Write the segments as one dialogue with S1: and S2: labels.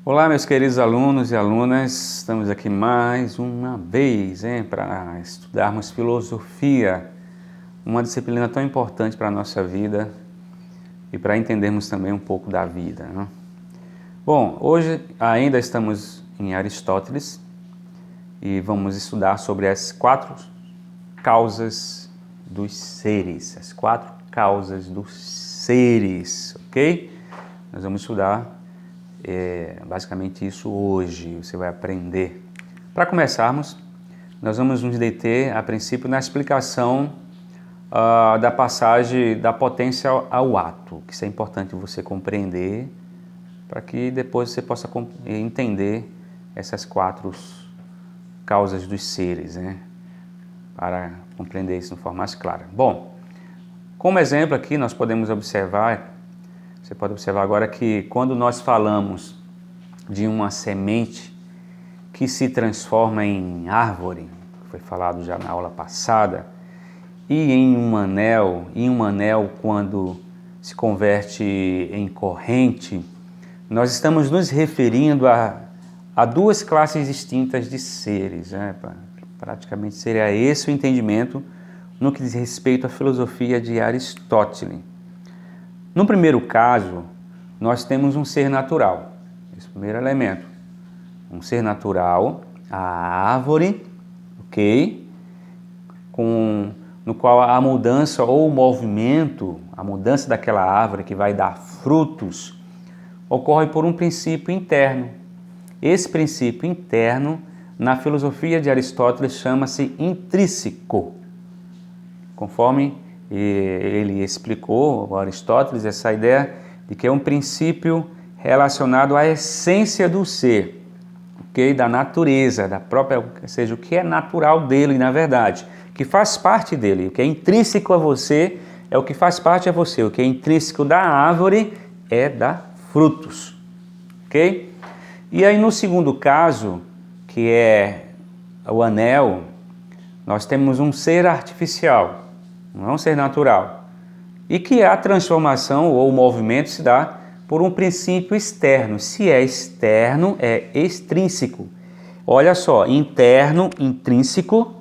S1: Olá, meus queridos alunos e alunas, estamos aqui mais uma vez para estudarmos filosofia, uma disciplina tão importante para a nossa vida e para entendermos também um pouco da vida, né? Bom, hoje ainda estamos em Aristóteles e vamos estudar sobre as 4 causas dos seres, as 4 causas dos seres, ok? Nós vamos estudar basicamente isso hoje, você vai aprender. Para começarmos, nós vamos nos deter a princípio na explicação da passagem da potência ao ato, que isso é importante você compreender, para que depois você possa entender essas 4 causas dos seres, né? Para compreender isso de forma mais clara. Bom, como exemplo aqui nós podemos observar, você pode observar agora que quando nós falamos de uma semente que se transforma em árvore, foi falado já na aula passada, e em um anel quando se converte em corrente, nós estamos nos referindo a 2 classes distintas de seres, né? Praticamente seria esse o entendimento no que diz respeito à filosofia de Aristóteles. No primeiro caso, nós temos um ser natural, esse primeiro elemento, um ser natural, a árvore, ok? No qual a mudança ou o movimento, a mudança daquela árvore que vai dar frutos, ocorre por um princípio interno. Esse princípio interno, na filosofia de Aristóteles, chama-se intrínseco, conforme ele explicou, Aristóteles, essa ideia de que é um princípio relacionado à essência do ser, okay? Da natureza, da própria, ou seja, o que é natural dele, na verdade, que faz parte dele, o que é intrínseco a você é o que faz parte a você, o que é intrínseco da árvore é dar frutos, ok? E aí no segundo caso, que é o anel, nós temos um ser artificial, não é um ser natural, e que a transformação ou o movimento se dá por um princípio externo. Se é externo, é extrínseco. Olha só, interno, intrínseco,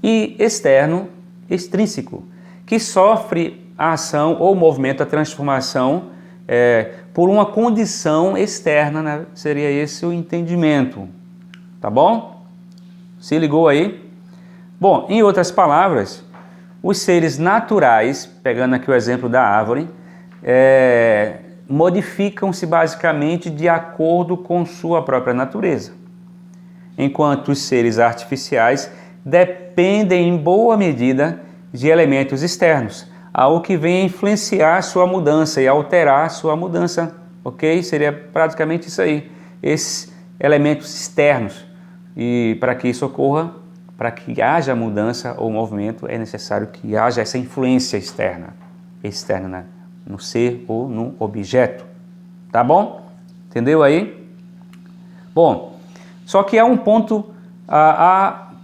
S1: e externo, extrínseco, que sofre a ação ou movimento, a transformação por uma condição externa, né? Seria esse o entendimento, tá bom? Se ligou aí? Bom, em outras palavras, os seres naturais, pegando aqui o exemplo da árvore, modificam-se basicamente de acordo com sua própria natureza, enquanto os seres artificiais dependem em boa medida de elementos externos, algo que vem influenciar sua mudança e alterar sua mudança, ok? Seria praticamente isso aí, esses elementos externos, e para que isso ocorra, para que haja mudança ou movimento, é necessário que haja essa influência externa no ser ou no objeto. Tá bom? Entendeu aí? Bom, só que há um ponto,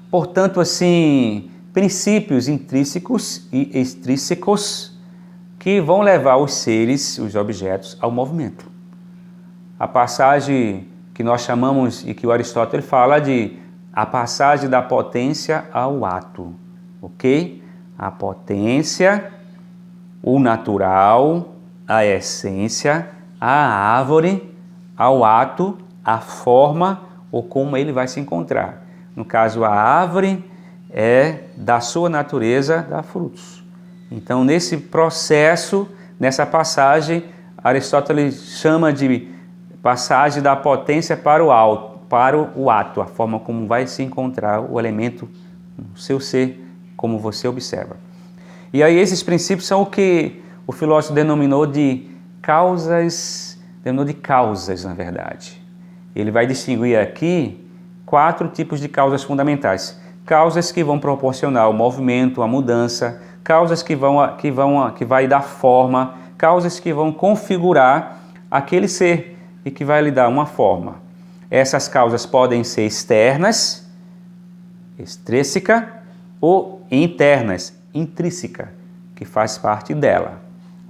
S1: portanto, assim, princípios intrínsecos e extrínsecos que vão levar os seres, os objetos, ao movimento. A passagem que nós chamamos e que o Aristóteles fala de a passagem da potência ao ato, ok? A potência, o natural, a essência, a árvore, ao ato, a forma ou como ele vai se encontrar. No caso, a árvore da sua natureza, dá frutos. Então, nesse processo, nessa passagem, Aristóteles chama de passagem da potência para o ato, a forma como vai se encontrar o elemento no seu ser, como você observa. E aí esses princípios são o que o filósofo denominou de causas, na verdade. Ele vai distinguir aqui 4 tipos de causas fundamentais. Causas que vão proporcionar o movimento, a mudança, causas que vai dar forma, causas que vão configurar aquele ser e que vai lhe dar uma forma. Essas causas podem ser externas, extrínseca, ou internas, intrínseca, que faz parte dela.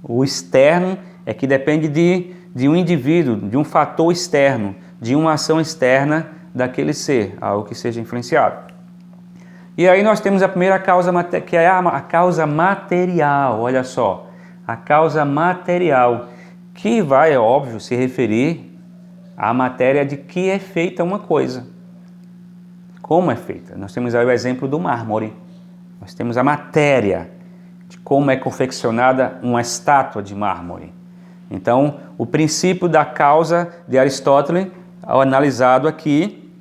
S1: O externo é que depende de um indivíduo, de um fator externo, de uma ação externa daquele ser, algo que seja influenciado. E aí nós temos a primeira causa, que é a causa material, olha só, a causa material, que vai, é óbvio, se referir à matéria de que é feita uma coisa. Como é feita? Nós temos aí o exemplo do mármore, nós temos a matéria de como é confeccionada uma estátua de mármore. Então, o princípio da causa de Aristóteles, analisado aqui,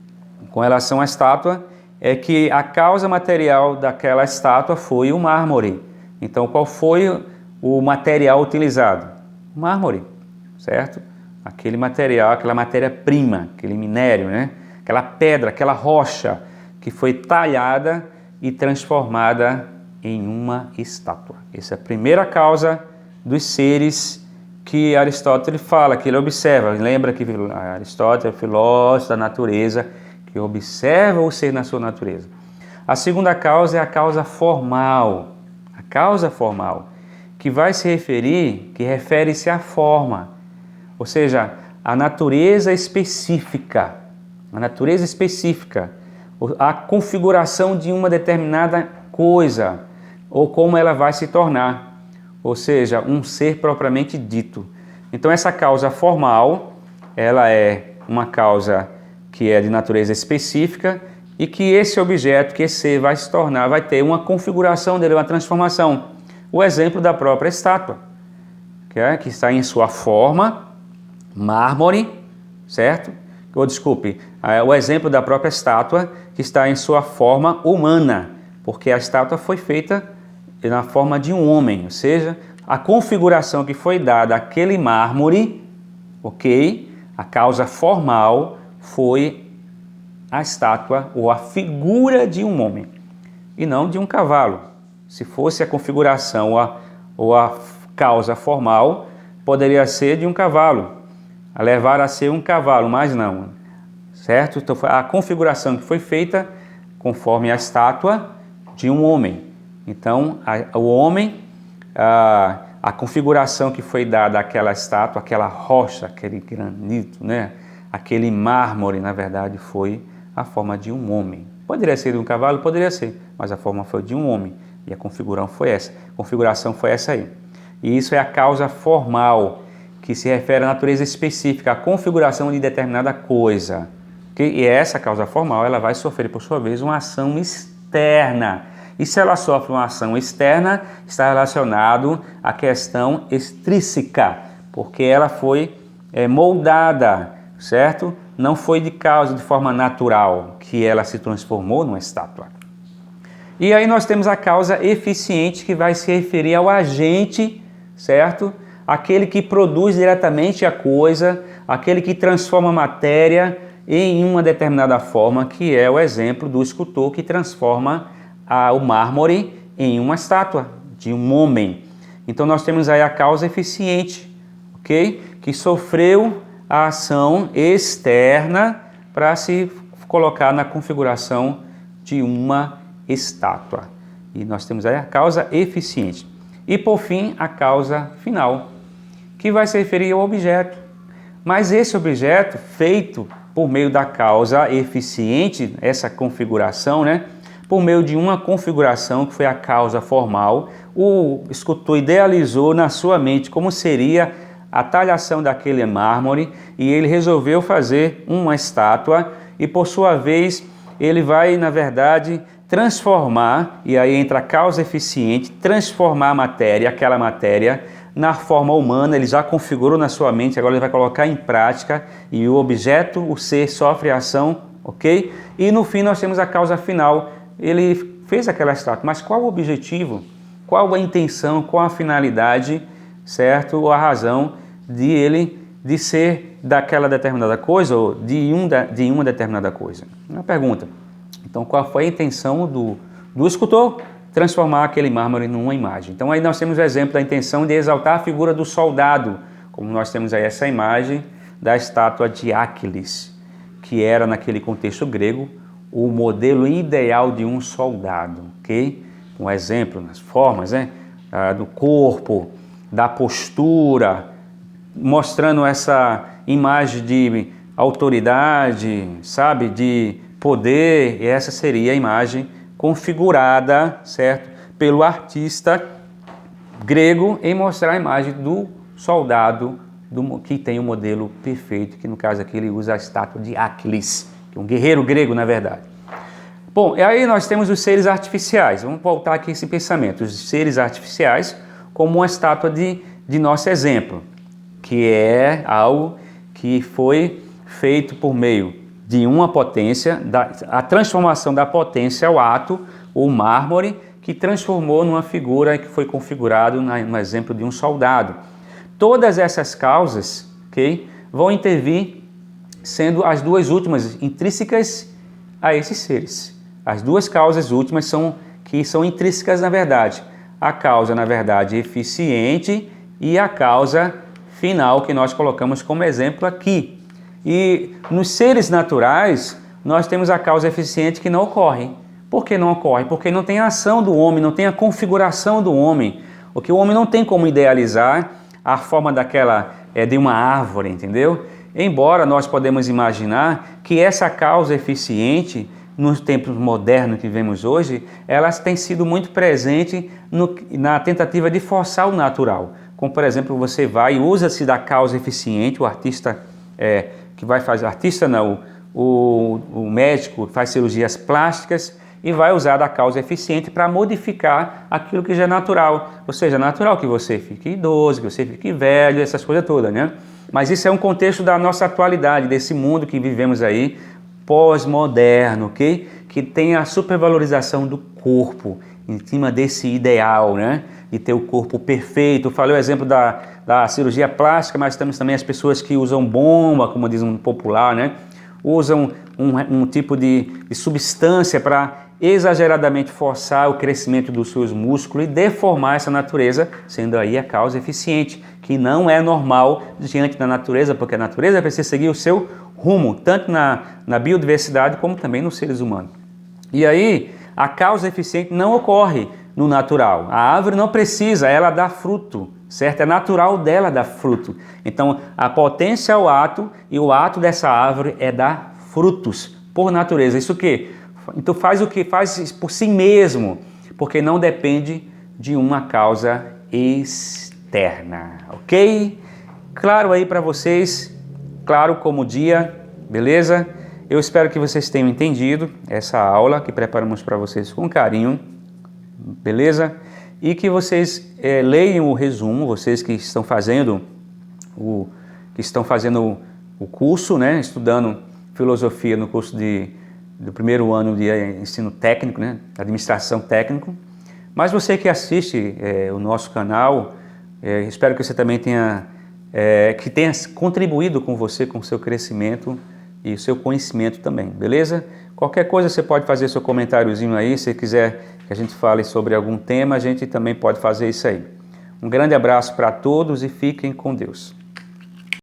S1: com relação à estátua, é que a causa material daquela estátua foi o mármore. Então, qual foi o material utilizado? O mármore, certo? Aquele material, aquela matéria-prima, aquele minério, né? Aquela pedra, aquela rocha que foi talhada e transformada em uma estátua. Essa é a primeira causa dos seres que Aristóteles fala, que ele observa. Lembra que Aristóteles é filósofo da natureza, que observa o ser na sua natureza. A segunda causa é a causa formal. A causa formal, que vai se referir, que refere-se à forma, ou seja, a natureza específica. A natureza específica, a configuração de uma determinada coisa, ou como ela vai se tornar, ou seja, um ser propriamente dito. Então essa causa formal, ela é uma causa que é de natureza específica e que esse objeto, que esse ser vai se tornar, vai ter uma configuração dele, uma transformação. O exemplo da própria estátua, que está em sua forma, mármore, certo? Ou desculpe, o exemplo da própria estátua que está em sua forma humana, porque a estátua foi feita na forma de um homem, ou seja, a configuração que foi dada àquele mármore, ok? A causa formal foi a estátua ou a figura de um homem e não de um cavalo. Se fosse a configuração ou a causa formal, poderia ser de um cavalo, a levar a ser um cavalo, mas não, certo? Então a configuração que foi feita conforme a estátua de um homem. Então o homem, a configuração que foi dada àquela estátua, aquela rocha, aquele granito, né? Aquele mármore, na verdade, foi a forma de um homem. Poderia ser de um cavalo? Poderia ser, mas a forma foi de um homem. E a configuração foi essa aí. E isso é a causa formal, que se refere à natureza específica, à configuração de determinada coisa. E essa causa formal, ela vai sofrer, por sua vez, uma ação externa. E se ela sofre uma ação externa, está relacionado à questão extrínseca, porque ela foi moldada, certo? Não foi de forma natural, que ela se transformou numa estátua. E aí nós temos a causa eficiente, que vai se referir ao agente, certo? Aquele que produz diretamente a coisa, aquele que transforma a matéria em uma determinada forma, que é o exemplo do escultor que transforma o mármore em uma estátua de um homem. Então nós temos aí a causa eficiente, ok? Que sofreu a ação externa para se colocar na configuração de uma estátua. E nós temos aí a causa eficiente. E por fim, a causa final, que vai se referir ao objeto. Mas esse objeto feito por meio da causa eficiente, essa configuração, né? Por meio de uma configuração que foi a causa formal, o escultor idealizou na sua mente como seria a talhação daquele mármore e ele resolveu fazer uma estátua e, por sua vez, ele vai, na verdade, transformar, e aí entra a causa eficiente, transformar a matéria, aquela matéria, na forma humana. Ele já configurou na sua mente, agora ele vai colocar em prática e o objeto, o ser, sofre a ação, ok? E no fim nós temos a causa final. Ele fez aquela estátua, mas qual o objetivo? Qual a intenção? Qual a finalidade, certo? Ou a razão de ser daquela determinada coisa ou de uma determinada coisa? Uma pergunta. Então, qual foi a intenção do escultor? Transformar aquele mármore numa imagem. Então, aí nós temos o exemplo da intenção de exaltar a figura do soldado, como nós temos aí essa imagem da estátua de Aquiles, que era, naquele contexto grego, o modelo ideal de um soldado, ok? Um exemplo nas formas, né? Do corpo, da postura, mostrando essa imagem de autoridade, sabe, de poder, e essa seria a imagem configurada, certo, pelo artista grego em mostrar a imagem do soldado que tem o modelo perfeito, que no caso aqui ele usa a estátua de Aquiles, que é um guerreiro grego na verdade. Bom, e aí nós temos os seres artificiais. Vamos voltar aqui esse pensamento, os seres artificiais como uma estátua de nosso exemplo, que é algo que foi feito por meio de uma potência, a transformação da potência ao ato, o mármore, que transformou numa figura que foi configurado no exemplo de um soldado. Todas essas causas, okay, vão intervir sendo as duas últimas intrínsecas a esses seres. As duas causas últimas são intrínsecas na verdade. A causa, na verdade, eficiente e a causa final que nós colocamos como exemplo aqui. E nos seres naturais, nós temos a causa eficiente que não ocorre. Por que não ocorre? Porque não tem a ação do homem, não tem a configuração do homem. Porque o homem não tem como idealizar a forma de uma árvore, entendeu? Embora nós podemos imaginar que essa causa eficiente, nos tempos modernos que vivemos hoje, elas têm sido muito presente na tentativa de forçar o natural. Como, por exemplo, você vai e usa-se da causa eficiente, o artista que vai fazer, artista não, o médico faz cirurgias plásticas e vai usar da causa eficiente para modificar aquilo que já é natural. Ou seja, é natural que você fique idoso, que você fique velho, essas coisas todas, né? Mas isso é um contexto da nossa atualidade, desse mundo que vivemos aí, pós-moderno, ok? Que tem a supervalorização do corpo, em cima desse ideal, né? De ter o corpo perfeito. Eu falei o exemplo da cirurgia plástica, mas temos também as pessoas que usam bomba, como diz um popular, né? Usam um tipo de substância para exageradamente forçar o crescimento dos seus músculos e deformar essa natureza, sendo aí a causa eficiente, que não é normal diante da natureza, porque a natureza precisa seguir o seu rumo, tanto na biodiversidade como também nos seres humanos. E aí, a causa eficiente não ocorre no natural. A árvore não precisa, ela dá fruto, certo? É natural dela dar fruto. Então, a potência é o ato e o ato dessa árvore é dar frutos por natureza. Isso que? Então faz o que? Faz por si mesmo, porque não depende de uma causa externa, ok? Claro aí para vocês, claro como o dia, beleza? Eu espero que vocês tenham entendido essa aula que preparamos para vocês com carinho, beleza? E que vocês leiam o resumo, vocês que estão fazendo o curso, né? Estudando filosofia no curso do primeiro ano de ensino técnico, né? Administração técnico. Mas você que assiste o nosso canal, espero que você também tenha contribuído com você, com o seu crescimento e o seu conhecimento também, beleza? Qualquer coisa você pode fazer seu comentáriozinho aí, se quiser que a gente fale sobre algum tema, a gente também pode fazer isso aí. Um grande abraço para todos e fiquem com Deus.